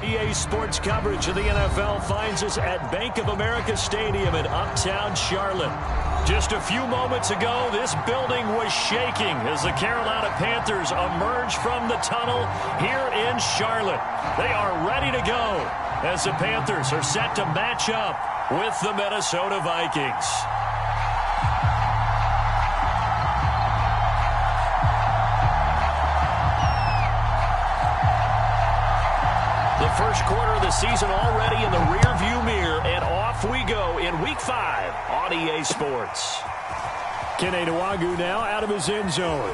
EA Sports coverage of the NFL finds us at Bank of America Stadium in Uptown Charlotte. Just a few moments ago, this building was shaking as the Carolina Panthers emerge from the tunnel here in Charlotte. They are ready to go as the Panthers are set to match up with the Minnesota Vikings. The first quarter of the season already in the rearview mirror, and off we go in Week 5 on EA Sports. Kene Nwangwu now out of his end zone.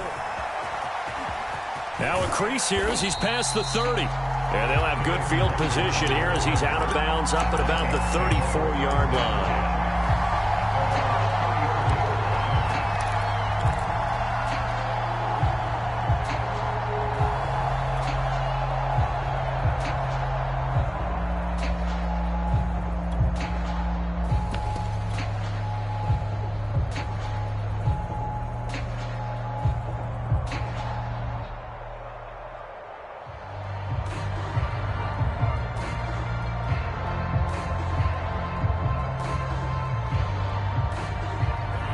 Now a crease here as he's past the 30. And they'll have good field position here as he's out of bounds up at about the 34-yard line.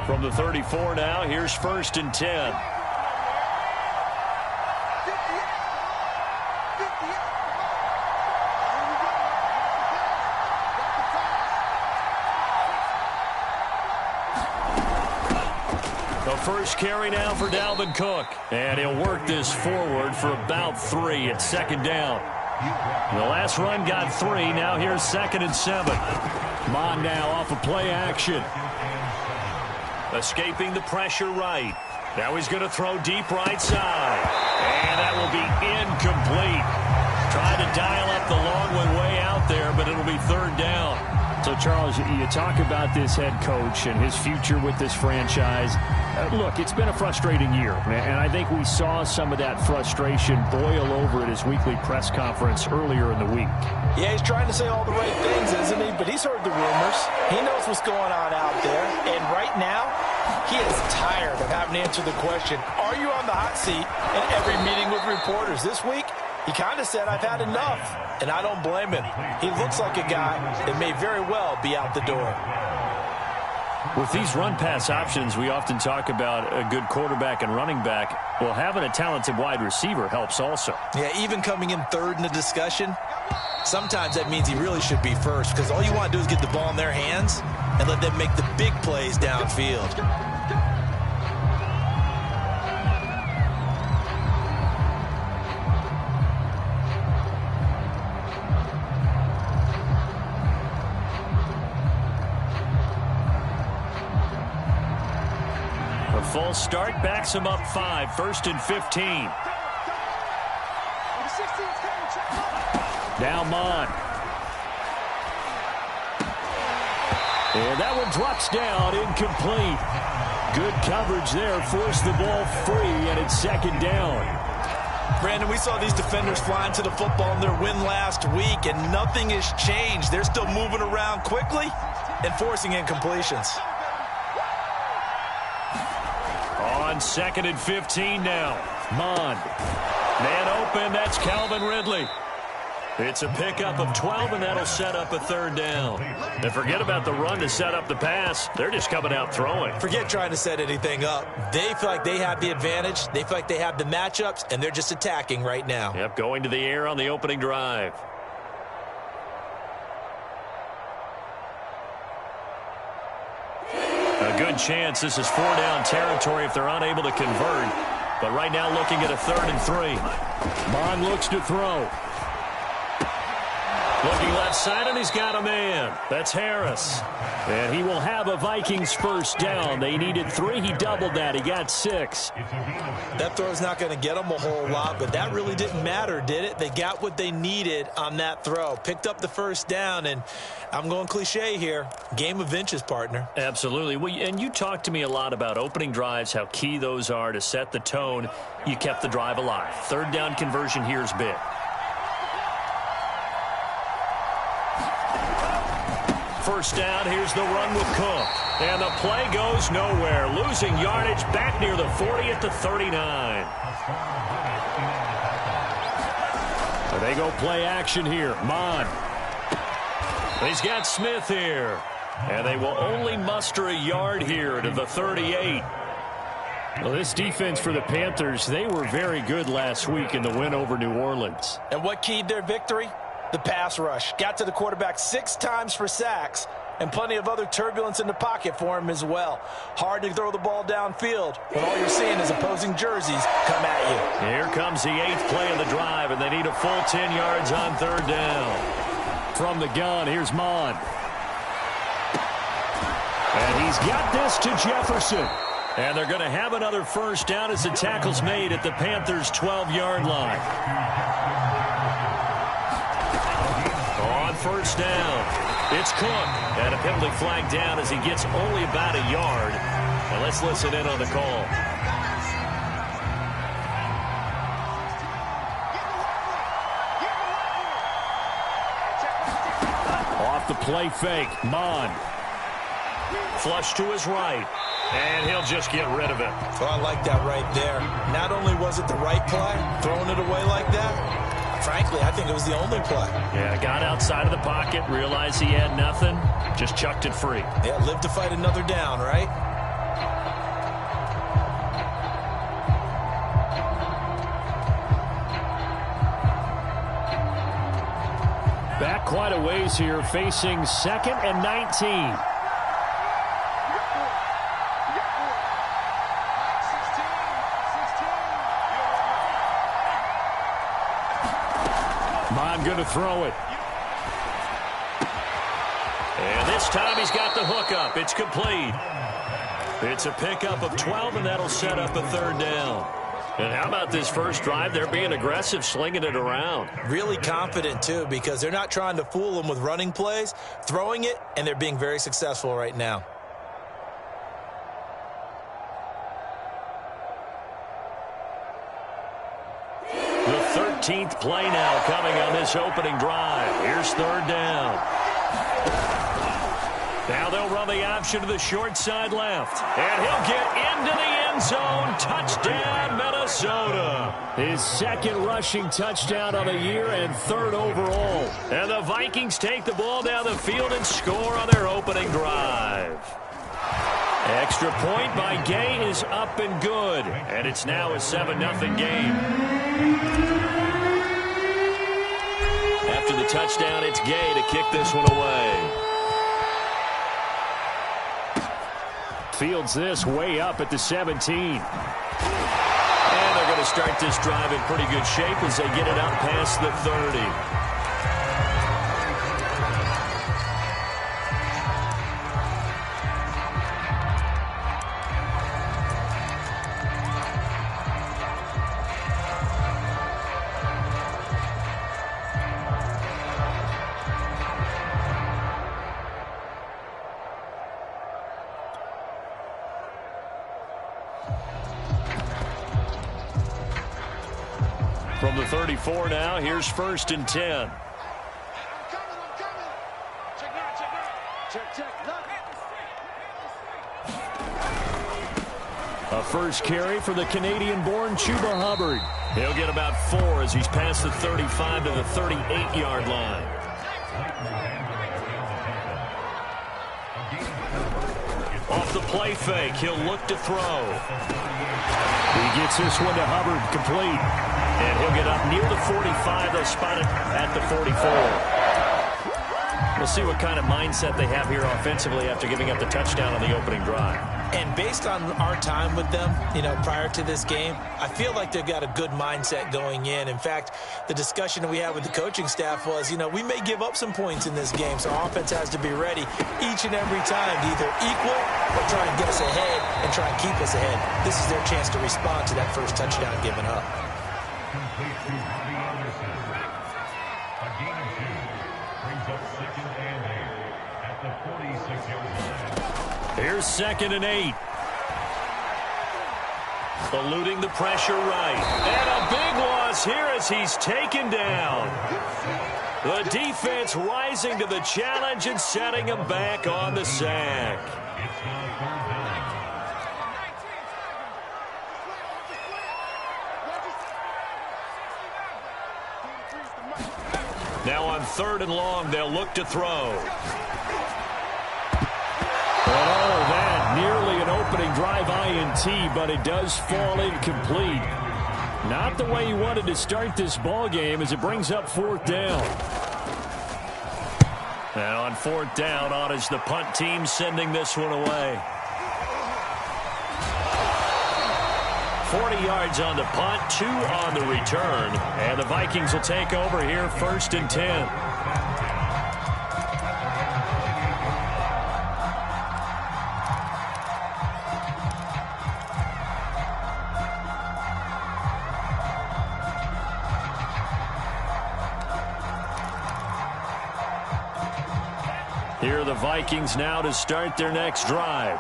From the 34 now, here's 1st and 10. The first carry now for Dalvin Cook. And he'll work this forward for about 3 at 2nd down. The last run got 3. Now here's 2nd and 7. Mond now off of play action. Escaping the pressure right. Now he's going to throw deep right side. And that will be incomplete. Trying to dial up the long one way out there, but it'll be 3rd down. So, Charles, you talk about this head coach and his future with this franchise. Look, it's been a frustrating year, and I think we saw some of that frustration boil over at his weekly press conference earlier in the week. Yeah, he's trying to say all the right things, isn't he? But he's heard the rumors. He knows what's going on out there. And right now, he is tired of having to answer the question, are you on the hot seat in every meeting with reporters? This week, he kind of said, I've had enough. And I don't blame him. He looks like a guy that may very well be out the door. With these run-pass options, we often talk about a good quarterback and running back. Well, having a talented wide receiver helps also. Yeah, even coming in 3rd in the discussion, sometimes that means he really should be first, because all you want to do is get the ball in their hands and let them make the big plays downfield. False start backs him up 5. 1st and 15. Now Mond. And that one drops down, incomplete. Good coverage there, forced the ball free, and it's 2nd down. Brandon, we saw these defenders flying to the football in their win last week, and nothing has changed. They're still moving around quickly and forcing incompletions. On 2nd and 15 now. Mond. Man open, that's Calvin Ridley. It's a pickup of 12, and that'll set up a 3rd down. And forget about the run to set up the pass. They're just coming out throwing. Forget trying to set anything up. They feel like they have the advantage. They feel like they have the matchups, and they're just attacking right now. Yep, going to the air on the opening drive. A good chance this is 4-down territory if they're unable to convert. But right now looking at a 3rd and 3. Mond looks to throw. Looking left side, and he's got a man. That's Harris. And he will have a Vikings 1st down. They needed 3. He doubled that. He got 6. That throw's not going to get them a whole lot, but that really didn't matter, did it? They got what they needed on that throw. Picked up the 1st down, and I'm going cliche here. Game of inches, partner. Absolutely. Well, and you talked to me a lot about opening drives, how key those are to set the tone. You kept the drive alive. 3rd down conversion here is big. First down, here's the run with Cook. And the play goes nowhere. Losing yardage back near the 40 at the 39. They go play action here. Mond. He's got Smith here. And they will only muster a yard here to the 38. Well, this defense for the Panthers, they were very good last week in the win over New Orleans. And what keyed their victory? The pass rush. Got to the quarterback 6 times for sacks, and plenty of other turbulence in the pocket for him as well. Hard to throw the ball downfield when all you're seeing is opposing jerseys come at you. Here comes the 8th play of the drive, and they need a full 10 yards on 3rd down. From the gun, here's Mond. And he's got this to Jefferson. And they're going to have another first down as the tackle's made at the Panthers' 12-yard line. On first down, it's Cook. And a penalty flag down as he gets only about a yard. And let's listen in on the call. Off the play fake, Mond. Flush to his right. And he'll just get rid of it. So I like that right there. Not only was it the right play, throwing it away like that, frankly, I think it was the only play. Yeah, got outside of the pocket, realized he had nothing, just chucked it free. Yeah, live to fight another down, right? Back quite a ways here, facing 2nd and 19. Going to throw it. And this time he's got the hook up. It's complete. It's a pickup of 12, and that'll set up a 3rd down. And how about this first drive? They're being aggressive, slinging it around. Really confident, too, because they're not trying to fool them with running plays, throwing it, and they're being very successful right now. The 13th play now coming on this opening drive. Here's 3rd down. Now they'll run the option to the short side left. And he'll get into the end zone. Touchdown, Minnesota. His 2nd rushing touchdown on the year and 3rd overall. And the Vikings take the ball down the field and score on their opening drive. Extra point by Gay is up and good. And it's now a 7-0 game. After the touchdown, it's Gay to kick this one away. Fields this way up at the 17. And they're going to start this drive in pretty good shape as they get it out past the 30. From the 34 now, here's 1st and 10. A first carry for the Canadian-born Chuba Hubbard. He'll get about 4 as he's past the 35 to the 38-yard line. Off the play fake, he'll look to throw. He gets this one to Hubbard, complete. And he'll get up near the 45. They'll spot it at the 44. We'll see what kind of mindset they have here offensively after giving up the touchdown on the opening drive. And based on our time with them, prior to this game, I feel like they've got a good mindset going in. In fact, the discussion we had with the coaching staff was, we may give up some points in this game, so our offense has to be ready each and every time to either equal or try and get us ahead and try and keep us ahead. This is their chance to respond to that first touchdown given up. Here's 2nd and 8. Eluding the pressure right. And a big loss here as he's taken down. The defense rising to the challenge and setting him back on the sack. Now on 3rd and long, they'll look to throw. Oh, that nearly an opening drive INT, but it does fall incomplete. Not the way you wanted to start this ball game as it brings up 4th down. And on 4th down, on is the punt team sending this one away. 40 yards on the punt, 2 on the return. And the Vikings will take over here 1st and 10. Here are the Vikings now to start their next drive.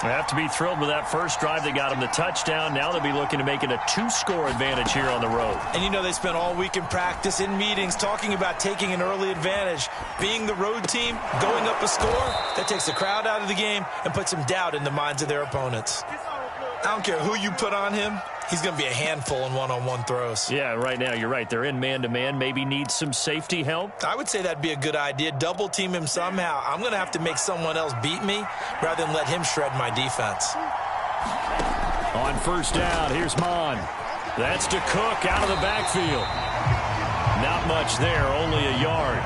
They have to be thrilled with that first drive. They got them the touchdown. Now they'll be looking to make it a 2-score advantage here on the road. And you know they spent all week in practice, in meetings, talking about taking an early advantage. Being the road team, going up a score, that takes the crowd out of the game and puts some doubt in the minds of their opponents. I don't care who you put on him. He's going to be a handful in one-on-one throws. Yeah, right now you're right. They're in man-to-man. Maybe need some safety help. I would say that'd be a good idea. Double team him somehow. I'm going to have to make someone else beat me rather than let him shred my defense. On 1st down, here's Mon. That's to Cook out of the backfield. Not much there, only a yard.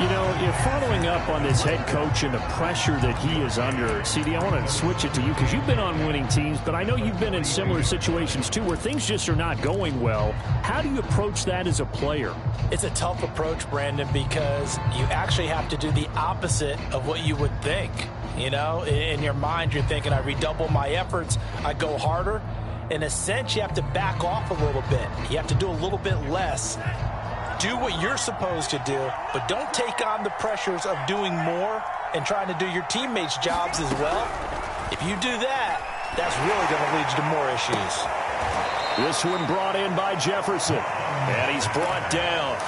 You know, if following up on this head coach and the pressure that he is under, CD, I want to switch it to you because you've been on winning teams, but I know you've been in similar situations too where things just are not going well. How do you approach that as a player? It's a tough approach, Brandon, because you actually have to do the opposite of what you would think. You know, in your mind, you're thinking, I redouble my efforts, I go harder. In a sense, you have to back off a little bit. You have to do a little bit less. Do what you're supposed to do, but don't take on the pressures of doing more and trying to do your teammates' jobs as well. If you do that, that's really going to lead you to more issues. This one brought in by Jefferson, and he's brought down.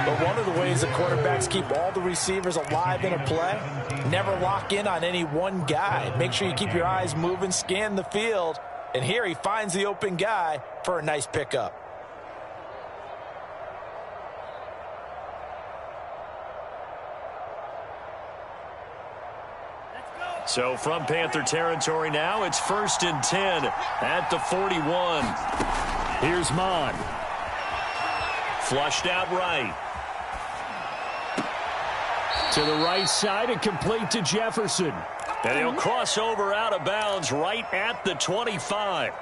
But one of the ways the quarterbacks keep all the receivers alive in a play, never lock in on any one guy. Make sure you keep your eyes moving, scan the field, and here he finds the open guy for a nice pickup. So from Panther territory now, it's 1st and 10 at the 41. Here's Mon. Flushed out right. To the right side and complete to Jefferson. And he'll cross over out of bounds right at the 25.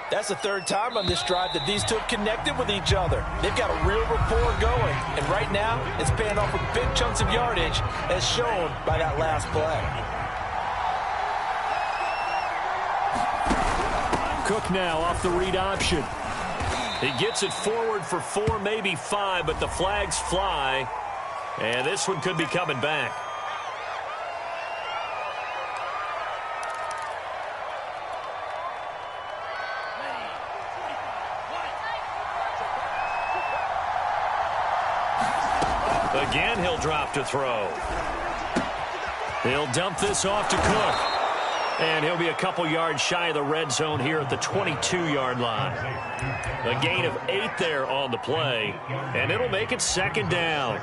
That's the 3rd time on this drive that these two have connected with each other. They've got a real rapport going. And right now, it's paying off with big chunks of yardage as shown by that last play. Cook now off the read option. He gets it forward for 4, maybe 5, but the flags fly. And this one could be coming back. Again, he'll drop to throw. He'll dump this off to Cook. And he'll be a couple yards shy of the red zone here at the 22-yard line. A gain of 8 there on the play, and it'll make it 2nd down.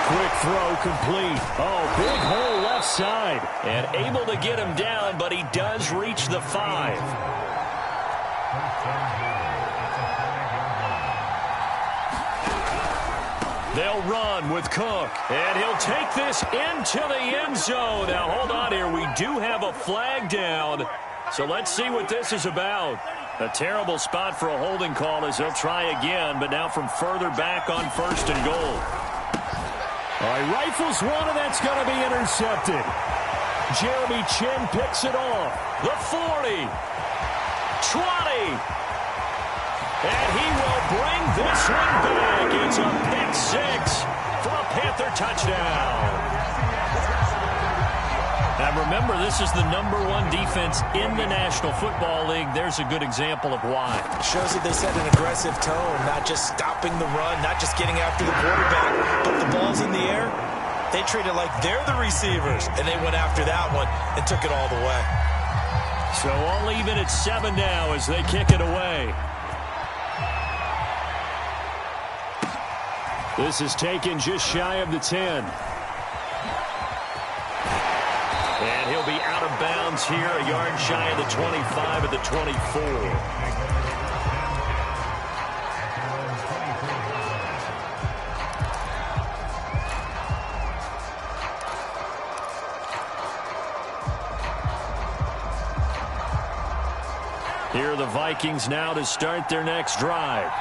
Quick throw complete. Oh, big hole left side. And able to get him down, but he does reach the 5. They'll run with Cook. And he'll take this into the end zone. Now, hold on here. We do have a flag down. So let's see what this is about. A terrible spot for a holding call as they'll try again, but now from further back on 1st and goal. All right, rifles one, and that's going to be intercepted. Jeremy Chinn picks it off. The 40. 20. And he will bring this one back. It's a pick six for a Panther touchdown. Now remember, this is the #1 defense in the National Football League. There's a good example of why. Shows that they set an aggressive tone, not just stopping the run, not just getting after the quarterback, but the ball's in the air. They treat it like they're the receivers, and they went after that one and took it all the way. So all even at 7 now as they kick it away. This is taken just shy of the 10. And he'll be out of bounds here, a yard shy of the 25 at the 24. Here are the Vikings now to start their next drive.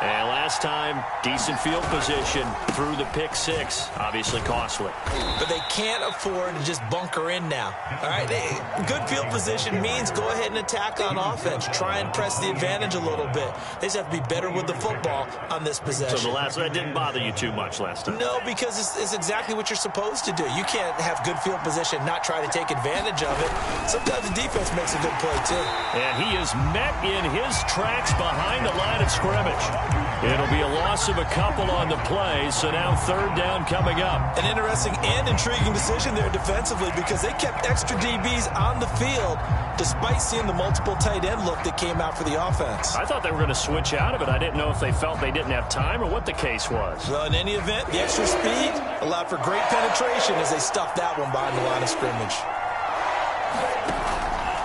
And last time, decent field position through the pick six. Obviously costly. But they can't afford to just bunker in now. All right, good field position means go ahead and attack on offense. Try and press the advantage a little bit. They just have to be better with the football on this possession. So that didn't bother you too much last time? No, because it's exactly what you're supposed to do. You can't have good field position, not try to take advantage of it. Sometimes the defense makes a good play, too. And he is met in his tracks behind the line of scrimmage. It'll be a loss of a couple on the play, so now 3rd down coming up. An interesting and intriguing decision there defensively because they kept extra DBs on the field despite seeing the multiple tight end look that came out for the offense. I thought they were going to switch out of it. I didn't know if they felt they didn't have time or what the case was. Well, in any event, the extra speed allowed for great penetration as they stuffed that one behind the line of scrimmage.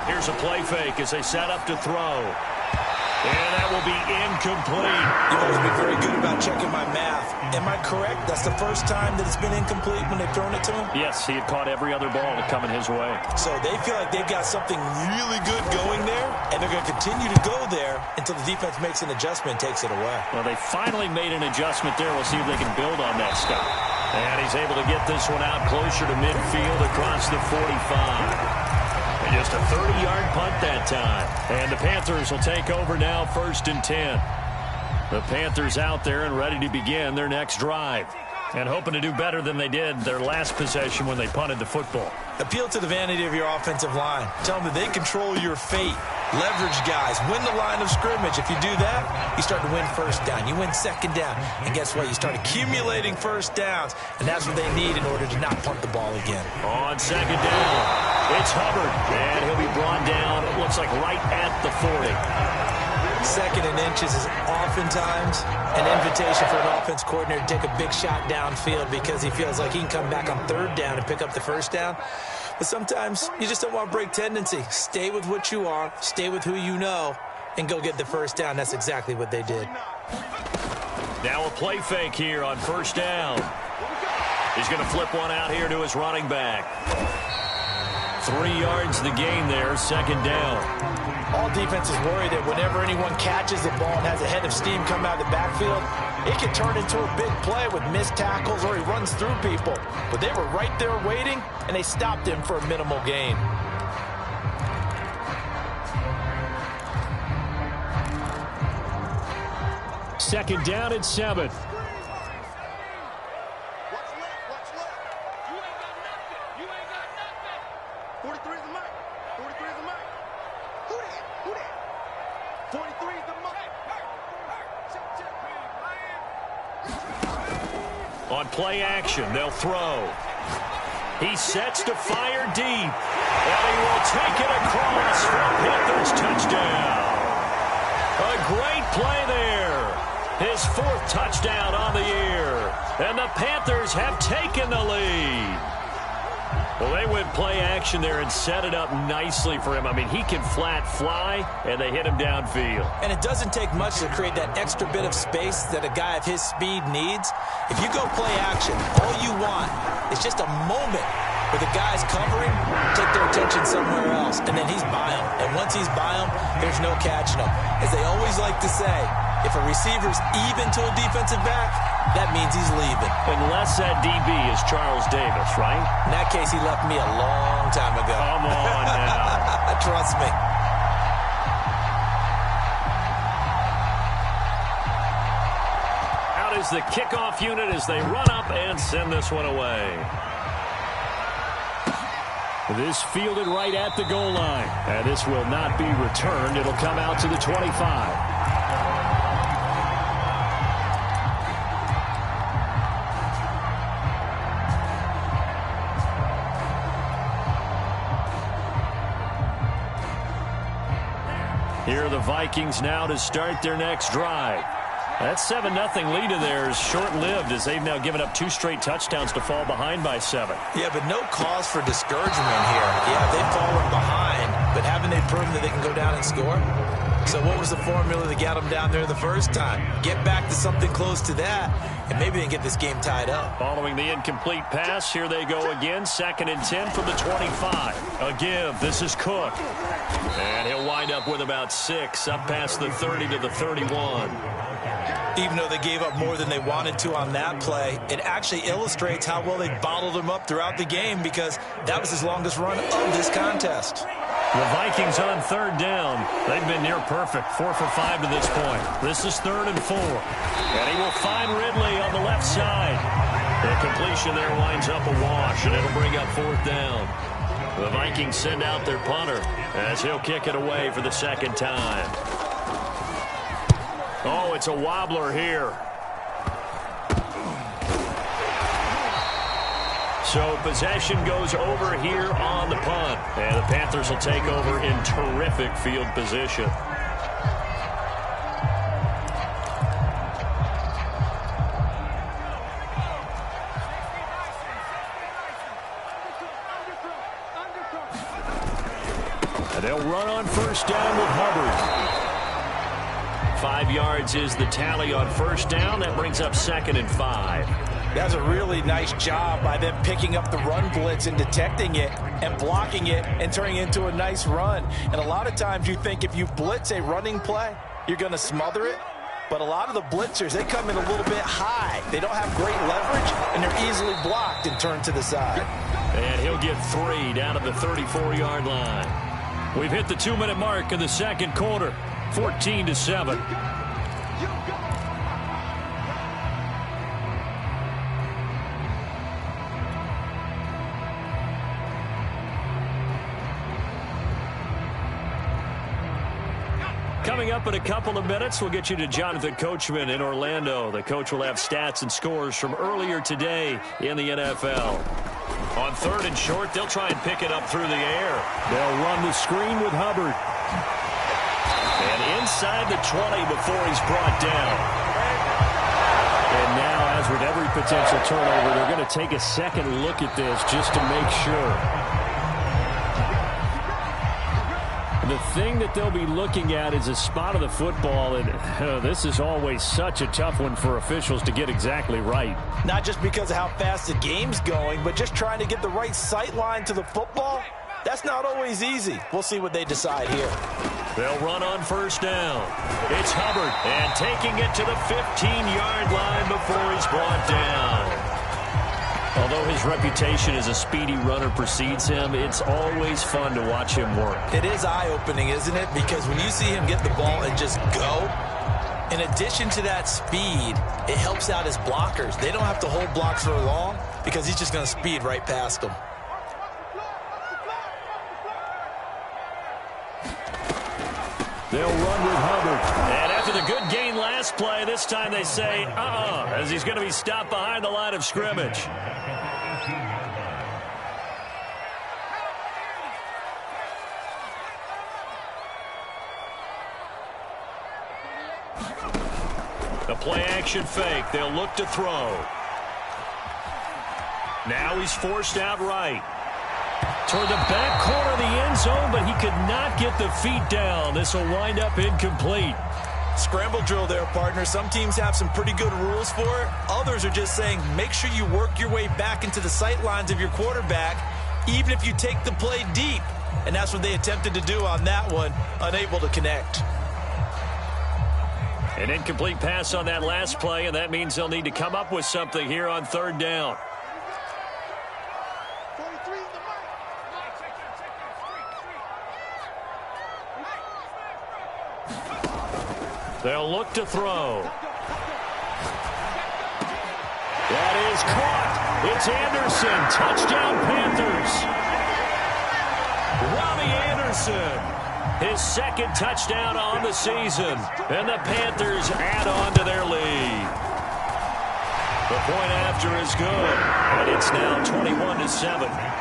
Here's a play fake as they set up to throw. And that will be incomplete. You've always been very good about checking my math. Am I correct? That's the first time that it's been incomplete when they've thrown it to him? Yes, he had caught every other ball coming his way. So they feel like they've got something really good going there, and they're going to continue to go there until the defense makes an adjustment and takes it away. Well, they finally made an adjustment there. We'll see if they can build on that stuff. And he's able to get this one out closer to midfield across the 45. And just a 30-yard punt that time. And the Panthers will take over now, 1st and 10. The Panthers out there and ready to begin their next drive. And hoping to do better than they did their last possession when they punted the football. Appeal to the vanity of your offensive line. Tell them that they control your fate. Leverage guys. Win the line of scrimmage. If you do that, you start to win 1st down. You win 2nd down. And guess what? You start accumulating 1st downs. And that's what they need in order to not punt the ball again. On 2nd down, it's Hubbard. And he'll be brought down, it looks like right at the 40. 2nd and inches is oftentimes an invitation for an offense coordinator to take a big shot downfield because he feels like he can come back on 3rd down and pick up the 1st down. But sometimes you just don't want to break tendency. Stay with what you are, stay with who you know, and go get the 1st down. That's exactly what they did. Now a play fake here on 1st down. He's going to flip one out here to his running back. 3 yards the gain there, 2nd down. All defenses worry that whenever anyone catches the ball and has a head of steam come out of the backfield, it can turn into a big play with missed tackles or he runs through people. But they were right there waiting, and they stopped him for a minimal gain. Second down at 7. On play action, they'll throw. He sets to fire deep. And he will take it across for a Panthers touchdown. A great play there. His 4th touchdown on the year. And the Panthers have taken the lead. Well, they went play action there and set it up nicely for him. I mean, he can flat fly, and they hit him downfield. And it doesn't take much to create that extra bit of space that a guy of his speed needs. If you go play action, all you want is just a moment where the guy's covering, take their attention somewhere else, and then he's by him. And once he's by him, there's no catching him. As they always like to say, If a receiver's even to a defensive back, that means he's leaving. Unless that DB is Charles Davis, right? In that case, he left me a long time ago. Come on now. Trust me. Out is the kickoff unit as they run up and send this one away. This fielded right at the goal line. And this will not be returned. It'll come out to the 25. Here are the Vikings now to start their next drive. That 7-0 lead of theirs short-lived as they've now given up 2 straight touchdowns to fall behind by 7. Yeah, but no cause for discouragement here. Yeah, they've fallen behind, but haven't they proven that they can go down and score? So what was the formula that got them down there the first time? Get back to something close to that, and maybe they can get this game tied up. Following the incomplete pass, here they go again. 2nd and 10 from the 25. A give. This is Cook. And he'll wind up with about 6, up past the 30 to the 31. Even though they gave up more than they wanted to on that play, it actually illustrates how well they bottled them up throughout the game because that was his longest run of this contest. The Vikings on 3rd down. They've been near perfect. 4 for 5 to this point. This is 3rd and 4. And he will find Ridley on the left side. The completion there winds up a wash, and it'll bring up 4th down. The Vikings send out their punter as he'll kick it away for the 2nd time. Oh, it's a wobbler here. So possession goes over here on the punt. And the Panthers will take over in terrific field position. And they'll run on 1st down with Hubbard. 5 yards is the tally on 1st down. That brings up 2nd and 5. That's a really nice job by them picking up the run blitz and detecting it and blocking it and turning it into a nice run. And a lot of times you think if you blitz a running play, you're going to smother it. But a lot of the blitzers, they come in a little bit high. They don't have great leverage, and they're easily blocked and turned to the side. And he'll get 3 down at the 34-yard line. We've hit the 2-minute mark in the 2nd quarter. 14-7. Coming up in a couple of minutes, we'll get you to Jonathan Coachman in Orlando. The coach will have stats and scores from earlier today in the NFL. On 3rd and short, they'll try and pick it up through the air. They'll run the screen with Hubbard. And inside the 20 before he's brought down. And now, as with every potential turnover, they're going to take a second look at this just to make sure. The thing that they'll be looking at is a spot of the football, and this is always such a tough one for officials to get exactly right. Not just because of how fast the game's going, but just trying to get the right sight line to the football. That's not always easy. We'll see what they decide here. They'll run on 1st down. It's Hubbard, and taking it to the 15-yard line before he's brought down. Although his reputation as a speedy runner precedes him, it's always fun to watch him work. It is eye-opening, isn't it? Because when you see him get the ball and just go, in addition to that speed, it helps out his blockers. They don't have to hold blocks for long because he's just going to speed right past them. They'll run with Hubbard. And after the good gain last play, this time they say, as he's going to be stopped behind the line of scrimmage. The play-action fake. They'll look to throw. Now he's forced out right. Toward the back corner of the end zone, but he could not get the feet down. This will wind up incomplete. Scramble drill there, partner. Some teams have some pretty good rules for it. Others are just saying, make sure you work your way back into the sight lines of your quarterback, even if you take the play deep. And that's what they attempted to do on that one, unable to connect. An incomplete pass on that last play, and that means they'll need to come up with something here on third down. They'll look to throw. That is caught. It's Anderson. Touchdown, Panthers. Robbie Anderson. His second touchdown on the season. And the Panthers add on to their lead. The point after is good. And it's now 21-7.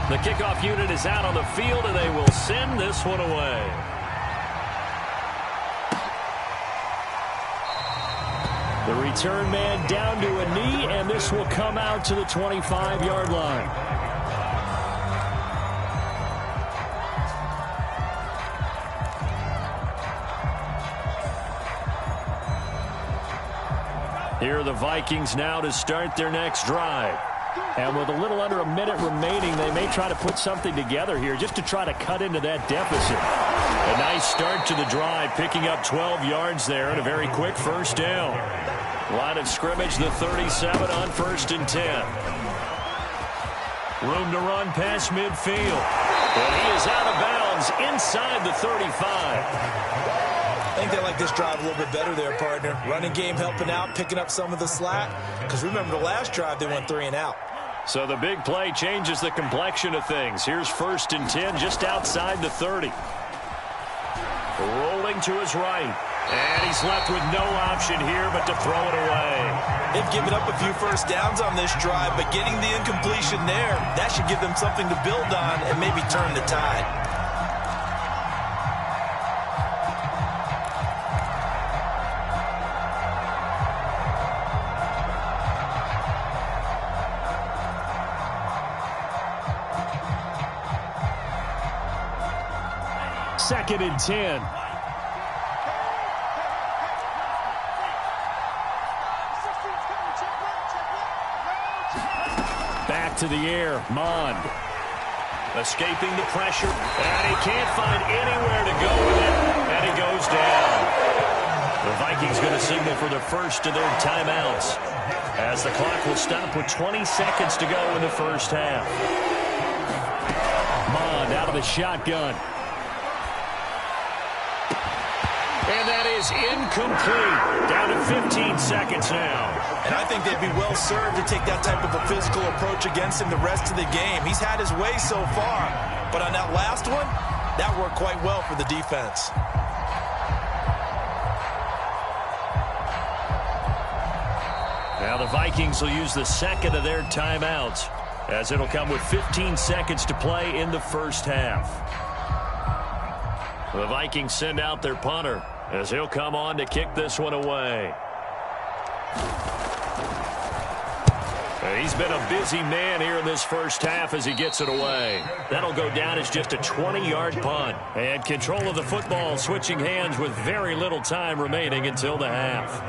The kickoff unit is out on the field, and they will send this one away. The return man down to a knee, and this will come out to the 25-yard line. Here are the Vikings now to start their next drive. And with a little under a minute remaining, they may try to put something together here just to try to cut into that deficit. A nice start to the drive, picking up 12 yards there and a very quick first down. Line of scrimmage, the 37 on 1st and 10. Room to run past midfield. And he is out of bounds inside the 35. I think they like this drive a little bit better there, partner. Running game helping out, picking up some of the slack. Because remember, the last drive, they went 3 and out. So the big play changes the complexion of things. Here's 1st and 10 just outside the 30. Rolling to his right. And he's left with no option here but to throw it away. They've given up a few first downs on this drive, but getting the incompletion there, that should give them something to build on and maybe turn the tide. Second and 10. Back to the air, Mond. Escaping the pressure, and he can't find anywhere to go with it, and he goes down. The Vikings going to signal for the first of their timeouts, as the clock will stop with 20 seconds to go in the first half. Mond out of the shotgun. And that is incomplete. Down to 15 seconds now. And I think they'd be well served to take that type of a physical approach against him the rest of the game. He's had his way so far. But on that last one, that worked quite well for the defense. Now the Vikings will use the second of their timeouts, as it'll come with 15 seconds to play in the first half. The Vikings send out their punter, as he'll come on to kick this one away. He's been a busy man here in this first half as he gets it away. That'll go down as just a 20-yard punt. And control of the football switching hands with very little time remaining until the half.